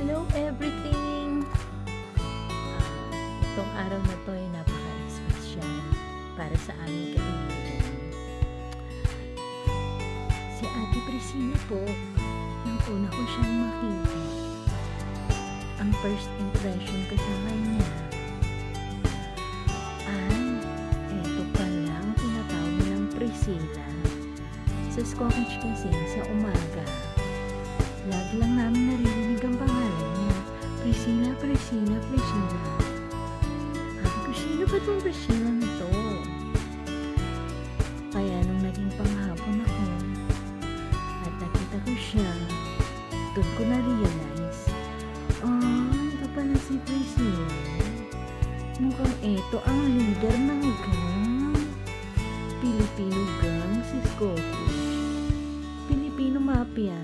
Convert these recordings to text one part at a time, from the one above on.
Hello everything! Itong araw na to ay napaka-espesyal para sa aming kaibigan. Si Ate Priscilla po, nang una ko siyang makita, ang first impression ko sa kanya ay eto pala ang tinatawag nilang Priscilla. Sa Scottish kasi sa umaga, lagi lang namin naririnig ang pangalan niya. Priscilla, Priscilla, Priscilla. Sabi ko, sino ba itong Priscilla na to? Kaya nung naging panghapon ako at nakita ko siya, doon ko na-realize, ito pala si Priscilla. Mukhang ito ang leader ng gang. Pilipino gang si Scottish. Pilipino Mafia.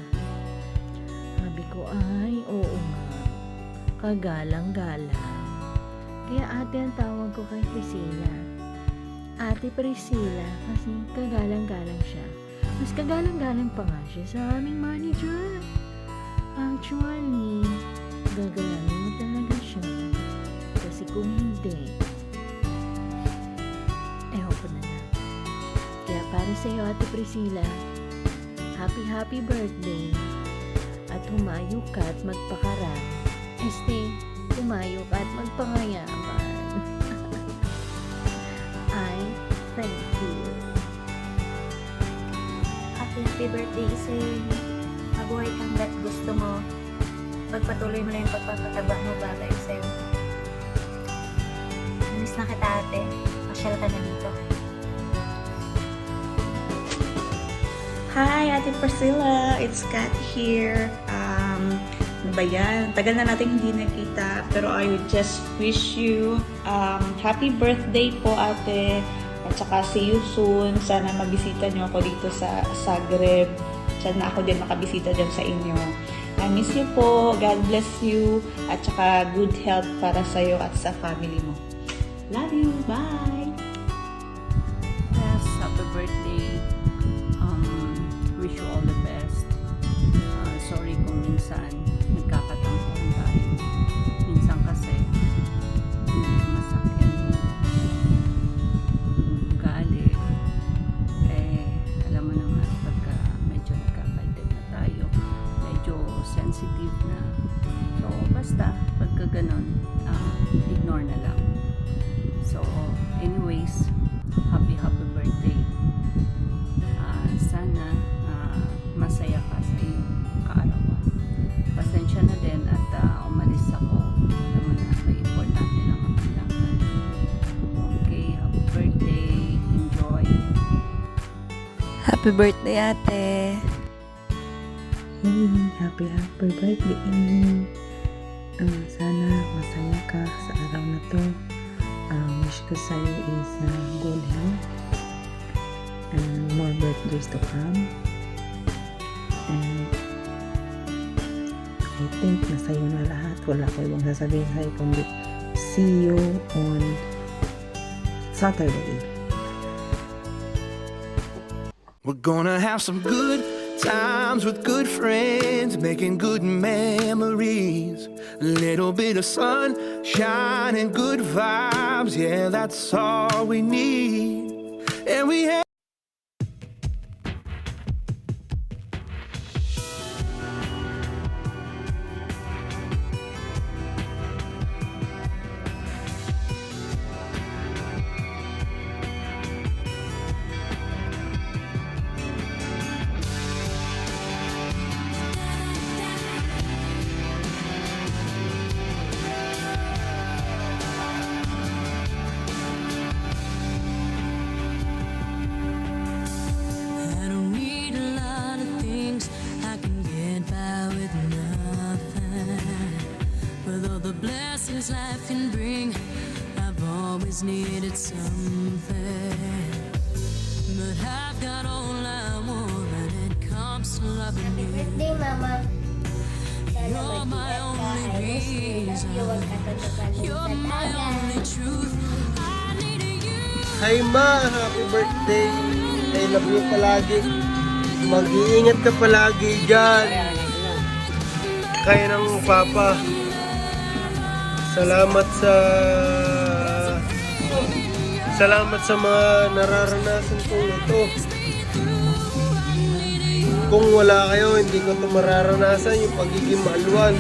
Sabi ko, ay, oo nga. Kagalang-galang. Kaya ate ang tawag ko kay Priscilla. Ate Priscilla kasi kagalang-galang siya. Mas kagalang-galang pa nga siya sa aming manager. Actually, gagalangin mo talaga siya. Kasi kung hindi, ewan ko na lang. Kaya para sa'yo, ate Priscilla, happy birthday. At humayo ka at magpakarami. Humayo ka at magpangayaman. I thank you. Happy birthday sa'yo. Mabuhay kang lahat gusto mo. Pagpatuloy mo lang yung pagpapataba mo bagay sa'yo. Miss na kita ate. Pasyal ka na dito. Hi, Ate Priscilla. It's Kat here. Ano ba yan? Tagal na natin hindi nakita. Pero I would just wish you happy birthday po, ate. At saka see you soon. Sana mabisita niyo ako dito sa Zagreb. Sana ako din makabisita dyan sa inyo. I miss you po. God bless you. At saka good health para sa'yo at sa family mo. Love you. Bye! Yes, happy birthday. Wish you all the best. Sorry kung minsan nagkakatampuan tayo. Minsan kasi masakyan yung ugali. Alam mo naman pagka medyo nagkakaldad na tayo, medyo sensitive na. So, basta pagka ganon, ignore na lang. So, anyways, happy birthday. Sana masaya ka sa iyong kaarawan. Pasensya na din at umalis ako. Alam mo na, may importante lang ang kailangan. Okay, happy birthday. Enjoy. Happy birthday, ate. Hey, happy birthday. Sana masaya ka sa araw na to. Wish ko sa'yo is good health and more birthdays to come. And I think nasa iyo na lahat. Wala ko ibang sasabihin sa'yo kundi see you on Saturday. We're gonna have some good times with good friends, making good memories. A little bit of sunshine and good vibes, yeah, that's all we need. And we have life can bring. I've always needed something, but I've got all I want when it comes to loving you. Birthday, Mama. You're my only reason. You're my only truth. I need you. Hi ma, happy birthday. I love you palagi. Mag-iingat ka palagi dyan. kayo ng Papa. Salamat sa mga nararanasan kong ito. Kung wala kayo, hindi ko ito mararanasan, yung pagiging maalwan.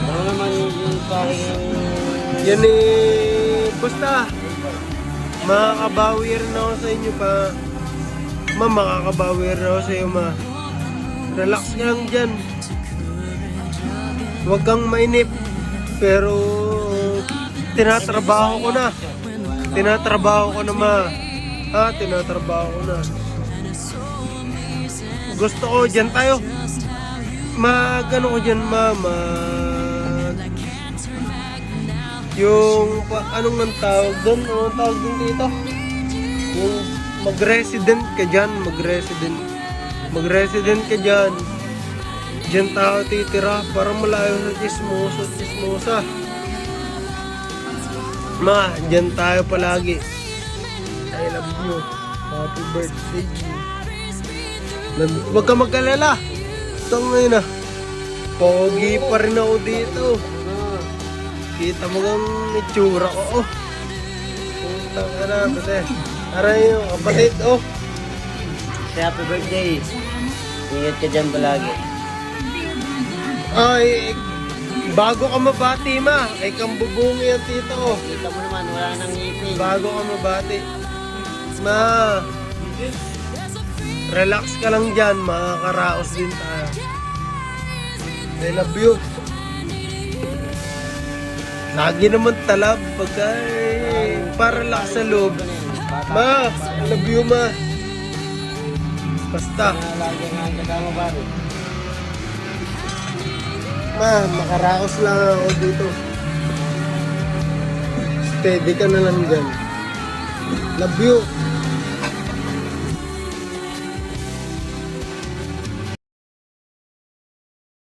Ano naman yung Yan eh, basta makakabawi rin ako sa inyo pa. Ma, makakabawi rin ako sa iyo, ma. Relax ka lang dyan. Huwag kang mainip. Pero tinatrabaho ko na. Tinatrabaho ko na, ma. Ha, tinatrabaho ko na. Gusto ko, dyan tayo. Mag-ano ko dyan, ma. Yung, anong nang tawag doon? Anong tawag doon dito? Yung mag-resident ka dyan. Mag-resident ka dyan. Dyan tayo titira para malayo sa chismosa. Ma, dyan tayo palagi. I love you. Happy birthday. Huwag ka mag-alala. Ito ngayon na. Pogi pa rin ako dito. Kita mo kang itsura ko. Putang ka na, pate. Aray yung kapatid, happy birthday. Ingat ka dyan palagi. Ay, bago ka mabati, ma. Ay, kang bubungi ang tito. Kita mo naman, wala nang ngipin. Bago ka mabati. Ma, relax ka lang dyan. Makakaraos din tayo. I love you. Lagi naman talab pagka para relax sa loob. Ma, I love you, ma. Basta. Lagi nga ang kasama ba rin? Ma, makaraos lang ako dito. Steady ka na lang dyan. Love you.